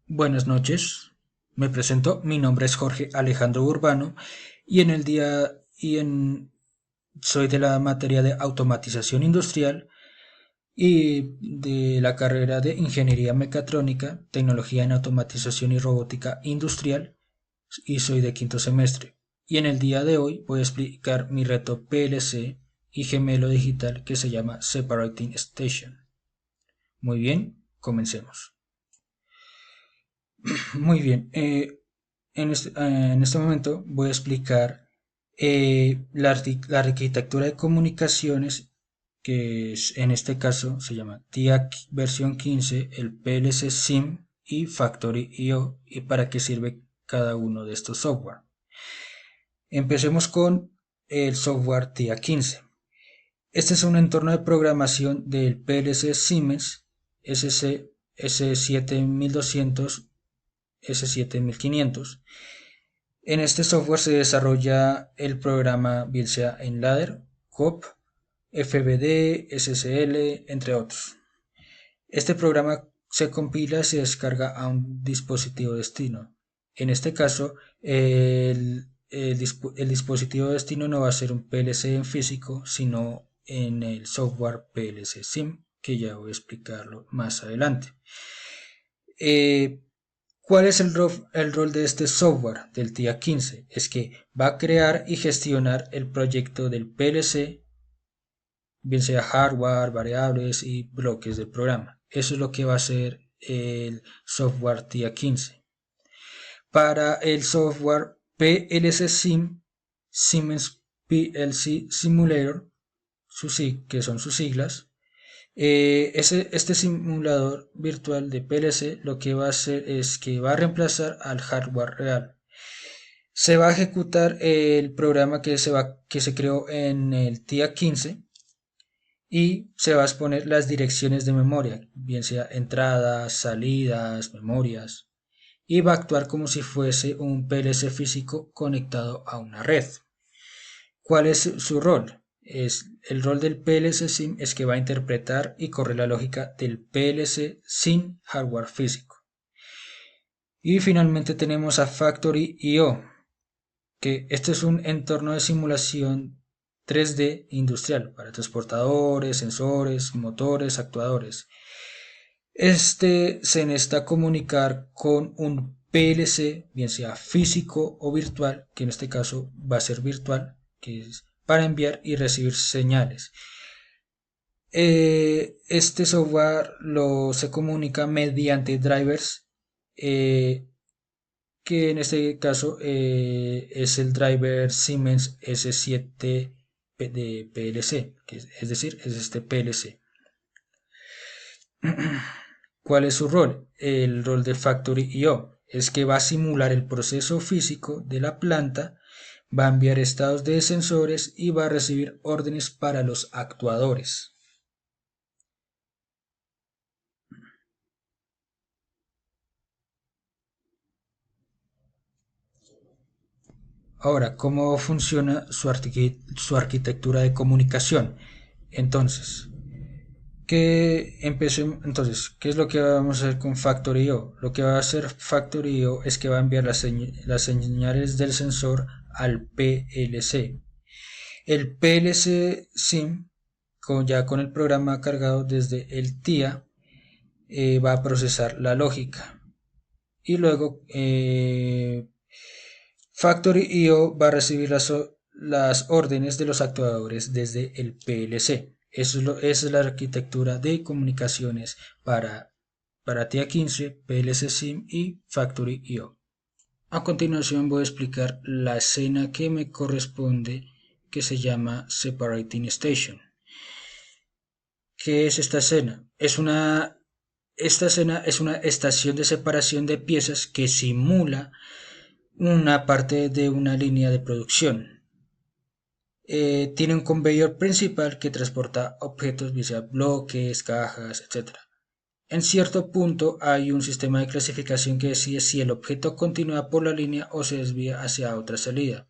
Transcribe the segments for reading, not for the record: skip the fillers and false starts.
Buenas noches, me presento, mi nombre es Jorge Alejandro Urbano y en el día y en soy de la materia de automatización industrial y de la carrera de ingeniería mecatrónica, tecnología en automatización y robótica industrial y soy de quinto semestre. Y en el día de hoy voy a explicar mi reto PLC y gemelo digital que se llama Separating Station. Muy bien, comencemos. Muy bien, en este momento voy a explicar la arquitectura de comunicaciones en este caso se llama TIA versión 15, el PLC SIM y Factory IO y para qué sirve cada uno de estos software. Empecemos con el software TIA 15. Este es un entorno de programación del PLC Siemens SC S7200 S7500. En este software se desarrolla el programa bien sea en ladder, COP, FBD, SSL, entre otros. Este programa se compila y se descarga a un dispositivo destino. En este caso, el dispositivo destino no va a ser un PLC en físico, sino en el software PLC SIM, que ya voy a explicarlo más adelante. ¿Cuál es el rol de este software del TIA 15? Es que va a crear y gestionar el proyecto del PLC, bien sea hardware, variables y bloques del programa. Eso es lo que va a hacer el software TIA 15. Para el software PLC SIM, Siemens PLC Simulator, que son sus siglas, este simulador virtual de PLC lo que va a hacer es que va a reemplazar al hardware real. Se va a ejecutar el programa que se creó en el TIA 15 y se va a exponer las direcciones de memoria, bien sea entradas, salidas, memorias, y va a actuar como si fuese un PLC físico conectado a una red. ¿Cuál es su rol? El rol del PLC SIM es que va a interpretar y correr la lógica del PLC sin hardware físico. Y finalmente tenemos a Factory IO, que este es un entorno de simulación 3D industrial para transportadores, sensores, motores, actuadores. Este se necesita comunicar con un PLC, bien sea físico o virtual, que en este caso va a ser virtual, que es para enviar y recibir señales. Este software se comunica mediante drivers, que en este caso es el driver Siemens S7 de PLC, es decir, es este PLC. ¿Cuál es su rol? El rol de Factory IO es que va a simular el proceso físico de la planta, va a enviar estados de sensores y va a recibir órdenes para los actuadores. Ahora, ¿cómo funciona su arquitectura de comunicación? Entonces, ¿qué es lo que vamos a hacer con Factory.io? Lo que va a hacer Factory.io es que va a enviar las señales del sensor al PLC. El PLC SIM, ya con el programa cargado desde el TIA, va a procesar la lógica. Y luego Factory.io va a recibir las órdenes de los actuadores desde el PLC. Esa es la arquitectura de comunicaciones para TIA 15, PLC SIM y Factory.io. A continuación voy a explicar la escena que me corresponde, que se llama Separating Station. ¿Qué es esta escena? Esta escena es una estación de separación de piezas que simula una parte de una línea de producción. Tiene un conveyor principal que transporta objetos, ya sea bloques, cajas, etc. En cierto punto hay un sistema de clasificación que decide si el objeto continúa por la línea o se desvía hacia otra salida.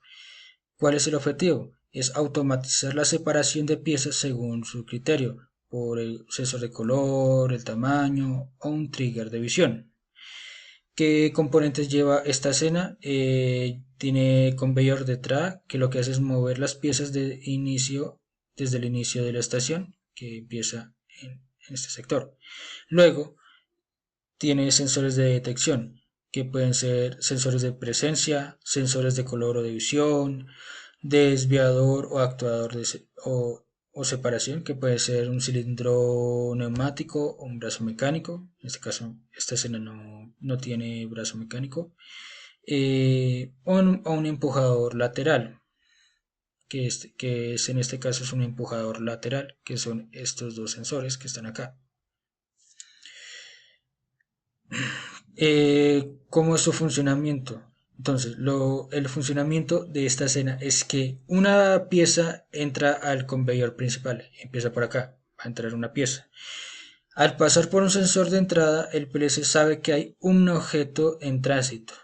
¿Cuál es el objetivo? Es automatizar la separación de piezas según su criterio, por el sensor de color, el tamaño o un trigger de visión. ¿Qué componentes lleva esta escena? Tiene conveyor detrás, que lo que hace es mover las piezas de inicio desde el inicio de la estación, que empieza en este sector. Luego, tiene sensores de detección, que pueden ser sensores de presencia, sensores de color o de visión, desviador o actuador o separación, que puede ser un cilindro neumático o un brazo mecánico. En este caso, esta escena no tiene brazo mecánico. O un empujador lateral, que es en este caso es un empujador lateral, que son estos dos sensores que están acá. ¿Cómo es su funcionamiento? Entonces, el funcionamiento de esta escena es que una pieza entra al conveyor principal, empieza por acá, va a entrar una pieza. Al pasar por un sensor de entrada, el PLC sabe que hay un objeto en tránsito.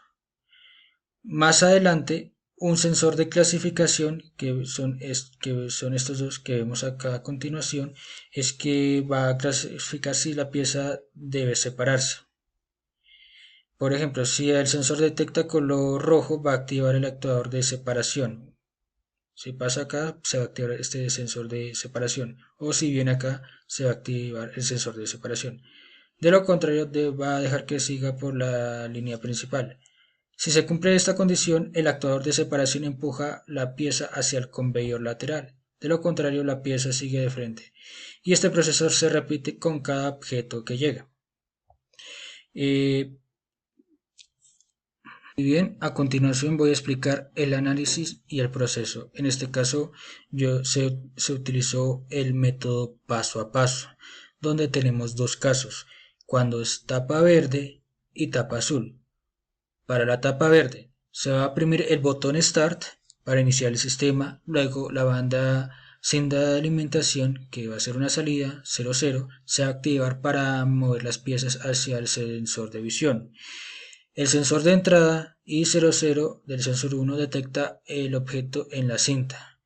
Más adelante, un sensor de clasificación, que son estos dos que vemos acá a continuación, es que va a clasificar si la pieza debe separarse. Por ejemplo, si el sensor detecta color rojo, va a activar el actuador de separación. Si pasa acá, se va a activar este sensor de separación. O si viene acá, se va a activar el sensor de separación. De lo contrario, va a dejar que siga por la línea principal. Si se cumple esta condición, el actuador de separación empuja la pieza hacia el conveyor lateral. De lo contrario, la pieza sigue de frente. Y este proceso se repite con cada objeto que llega. Muy bien, a continuación voy a explicar el análisis y el proceso. En este caso, se utilizó el método paso a paso, donde tenemos dos casos, cuando es tapa verde y tapa azul. Para la tapa verde, se va a oprimir el botón Start para iniciar el sistema, luego la banda cinta de alimentación, que va a ser una salida 00, se va a activar para mover las piezas hacia el sensor de visión. El sensor de entrada I00 del sensor 1 detecta el objeto en la cinta.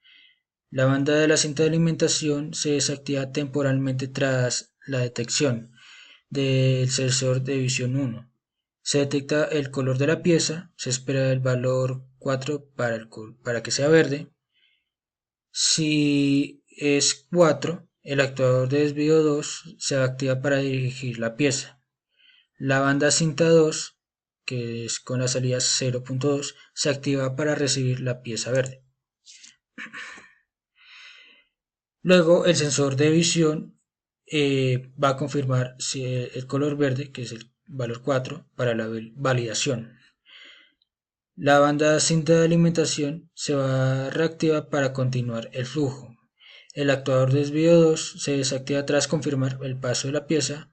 La banda de la cinta de alimentación se desactiva temporalmente tras la detección del sensor de visión 1. Se detecta el color de la pieza, se espera el valor 4 para que sea verde. Si es 4, el actuador de desvío 2 se activa para dirigir la pieza. La banda cinta 2, que es con la salida 0.2, se activa para recibir la pieza verde. Luego el sensor de visión va a confirmar si el color verde, que es el valor 4, para la validación. La banda cinta de alimentación se va a reactivar para continuar el flujo. El actuador de desvío 2 se desactiva tras confirmar el paso de la pieza.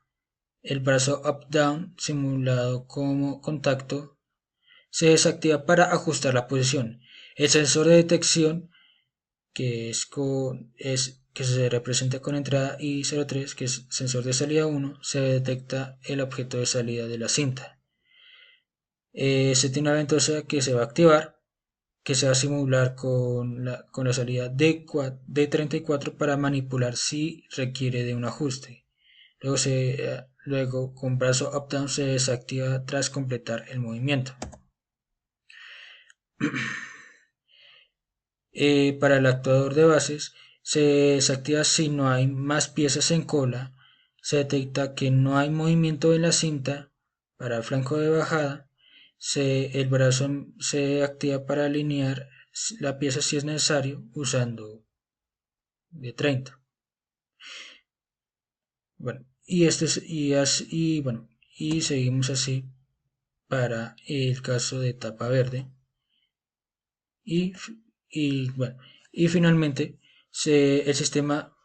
El brazo up-down simulado como contacto se desactiva para ajustar la posición. El sensor de detección, que se representa con entrada I03, que es sensor de salida 1, se detecta el objeto de salida de la cinta. Se tiene una ventosa que se va a activar, que se va a simular con la salida D34 para manipular si requiere de un ajuste. Luego con brazo up-down se desactiva tras completar el movimiento. Para el actuador de bases se desactiva si no hay más piezas en cola, se detecta que no hay movimiento en la cinta para el flanco de bajada, el brazo se activa para alinear la pieza si es necesario usando de 30. Bueno, y seguimos así para el caso de tapa verde. Y finalmente el sistema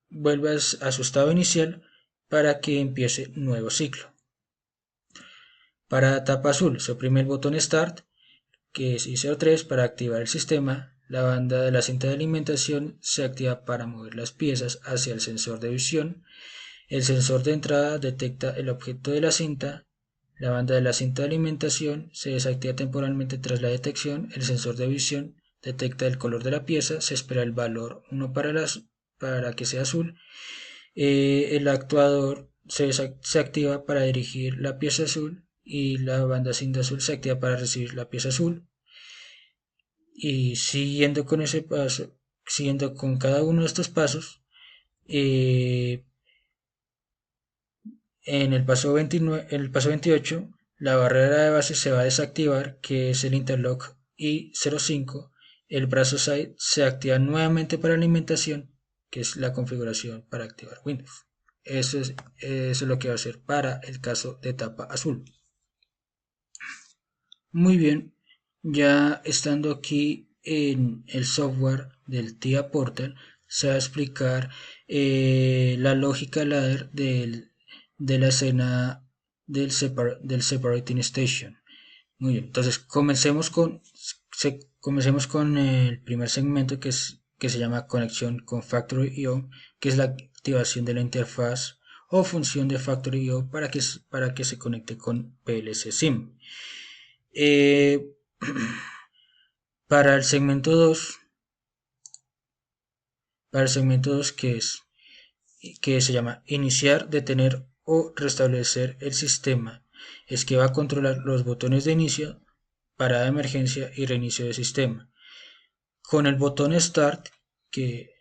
vuelve a su estado inicial para que empiece un nuevo ciclo. Para tapa azul se oprime el botón Start, que es I03, para activar el sistema. La banda de la cinta de alimentación se activa para mover las piezas hacia el sensor de visión. El sensor de entrada detecta el objeto de la cinta. La banda de la cinta de alimentación se desactiva temporalmente tras la detección. El sensor de visión detecta el color de la pieza, se espera el valor 1 para que sea azul. El actuador se activa para dirigir la pieza azul y la banda cinta azul se activa para recibir la pieza azul. Y siguiendo con ese paso, siguiendo con cada uno de estos pasos, en el paso 29, en el paso 28, la barrera de base se va a desactivar, que es el interlock I05. El brazo side se activa nuevamente para alimentación, que es la configuración para activar Windows. Eso es lo que va a hacer para el caso de tapa azul. Muy bien, ya estando aquí en el software del TIA Portal, se va a explicar la lógica ladder de la escena del Separating Station. Muy bien, entonces comencemos con el primer segmento que se llama conexión con Factory.io, que es la activación de la interfaz o función de Factory.io para que se conecte con PLC SIM. Para el segmento 2, que se llama iniciar, detener o restablecer el sistema, es que va a controlar los botones de inicio, parada de emergencia y reinicio de sistema. Con el botón Start, que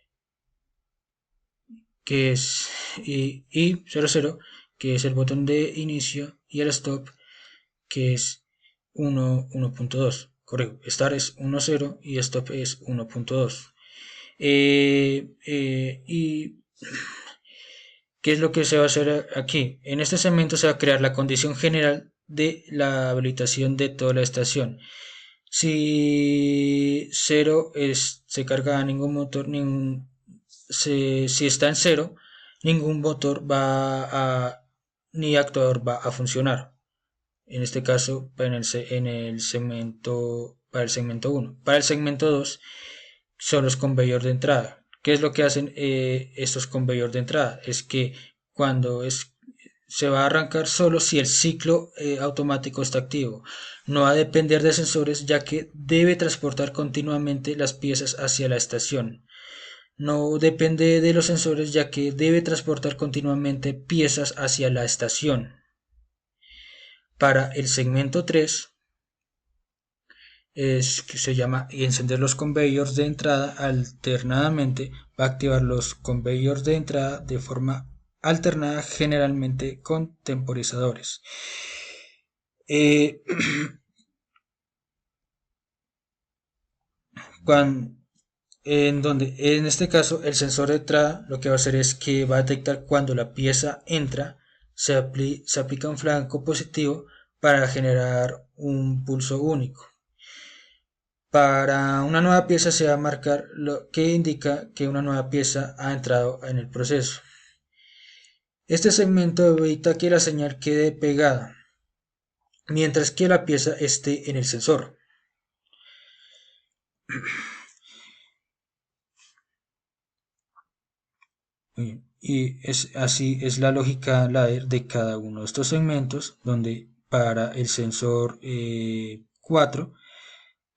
es y 00, que es el botón de inicio, y el Stop, que es 1.2. Correcto, Start es 1.0 y Stop es 1.2. Y ¿qué es lo que se va a hacer aquí? En este segmento se va a crear la condición general de la habilitación de toda la estación. Si 0 se carga ningún motor, si está en 0, ningún motor ni actuador va a funcionar. En este caso, para el segmento 1. Para el segmento 2, son los conveyor de entrada. ¿Qué es lo que hacen estos conveyor de entrada? Es que cuando se va a arrancar solo si el ciclo automático está activo. No va a depender de sensores, ya que debe transportar continuamente las piezas hacia la estación. No depende de los sensores, ya que debe transportar continuamente piezas hacia la estación. Para el segmento 3, es que se llama encender los conveyors de entrada alternadamente. Va a activar los conveyors de entrada de forma alternada, generalmente con temporizadores. En este caso el sensor de entrada lo que va a hacer es que va a detectar cuando la pieza entra, se aplica un flanco positivo para generar un pulso único. Para una nueva pieza se va a marcar lo que indica que una nueva pieza ha entrado en el proceso. Este segmento evita que la señal quede pegada mientras que la pieza esté en el sensor. Y así es la lógica ladder de cada uno de estos segmentos, donde para el sensor 4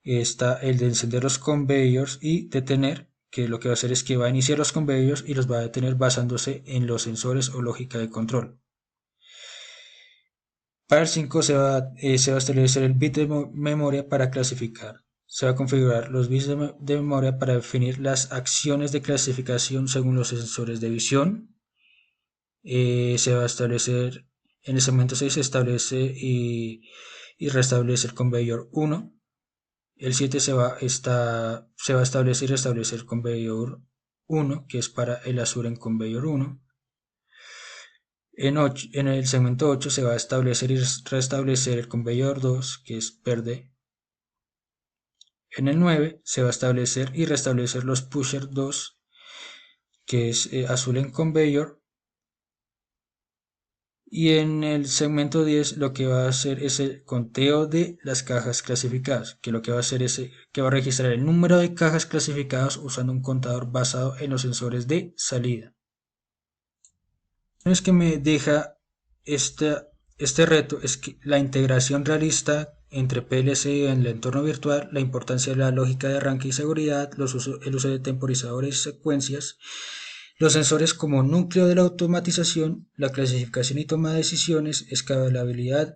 está el de encender los conveyors y detener, que lo que va a hacer es que va a iniciar los conveyors y los va a detener basándose en los sensores o lógica de control. Para el 5 se va a establecer el bit de memoria para clasificar. Se va a configurar los bits de memoria para definir las acciones de clasificación según los sensores de visión. Se va a establecer, en el segmento 6 se establece y restablece el conveyor 1. El 7 se va a establecer y restablecer el conveyor 1, que es para el azul en conveyor 1. En el segmento 8 se va a establecer y restablecer el conveyor 2, que es verde. En el 9 se va a establecer y restablecer los pusher 2, que es azul en conveyor. Y en el segmento 10 lo que va a hacer es el conteo de las cajas clasificadas, que lo que va a hacer es que va a registrar el número de cajas clasificadas usando un contador basado en los sensores de salida. Es que me deja este reto es que la integración realista entre PLC en el entorno virtual, la importancia de la lógica de arranque y seguridad, el uso de temporizadores y secuencias, los sensores como núcleo de la automatización, la clasificación y toma de decisiones, escalabilidad